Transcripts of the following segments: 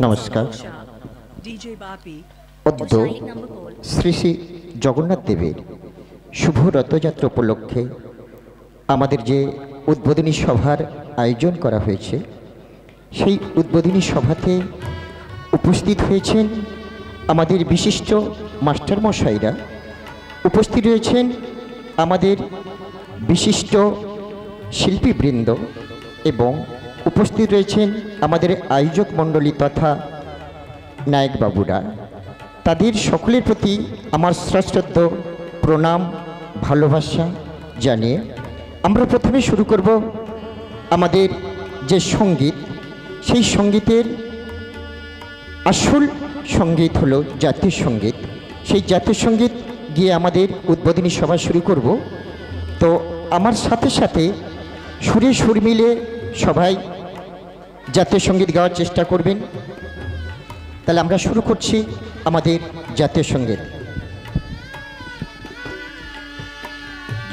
নমস্কার। অদ্য শ্রী শ্রী জগন্নাথ দেবের শুভ রথযাত্রা উপলক্ষে আমাদের যে উদ্বোধনী সভার আয়োজন করা হয়েছে, সেই উদ্বোধনী সভাতে উপস্থিত হয়েছেন আমাদের বিশিষ্ট মাস্টারমশাইরা, উপস্থিত রয়েছেন আমাদের বিশিষ্ট শিল্পীবৃন্দ এবং উপস্থিত রয়েছেন আমাদের আয়োজক মণ্ডলী তথা নায়কবাবুরা। তাদের সকলের প্রতি আমার সশ্রদ্ধ প্রণাম ভালোবাসা জানিয়ে আমরা প্রথমে শুরু করব আমাদের যে সঙ্গীত, সেই সঙ্গীতের আসল সঙ্গীত হলো জাতীয় সঙ্গীত। সেই জাতীয় সঙ্গীত গিয়ে আমাদের উদ্বোধনী সভা শুরু করব। তো আমার সাথে সাথে সুরে সুর মিলে সবাই জাতীয় সঙ্গীত গাওয়ার চেষ্টা করবেন। তাহলে আমরা শুরু করছি আমাদের জাতীয় সঙ্গীত।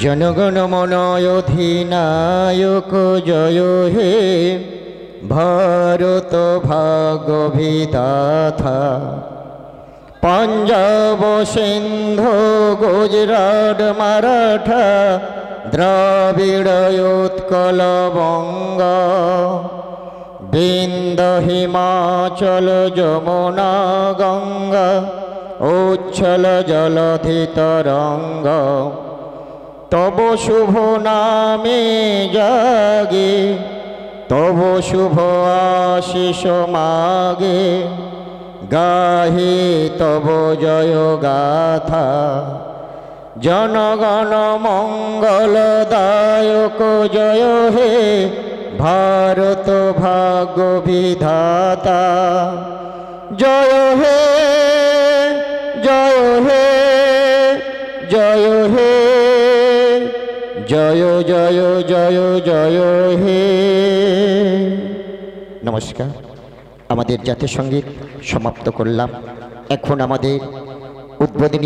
জনগণ মন অধিনায়ক জয় হে, ভারত ভাগ্য বিধাতা। পঞ্জাব সিন্ধু গুজরাট মারাঠা, দ্রাবিড় উৎকল বঙ্গ, বিন্দ হিমাচল যমুনা গঙ্গা, উচ্ছল জলধি তরঙ্গ। তব শুভ নামে জাগে, তব শুভ আশিস মাগে, গাহে তব জয় গাথা। জনগণ মঙ্গলদায়ক জয় হে, ভারত ভাগ্য বিধাতা। জয় হে জয় হে জয় হে, জয় জয় জয় জয় হে। নমস্কার। আমাদের জাতীয় সঙ্গীত সমাপ্ত করলাম। এখন আমাদের উদ্বোধনী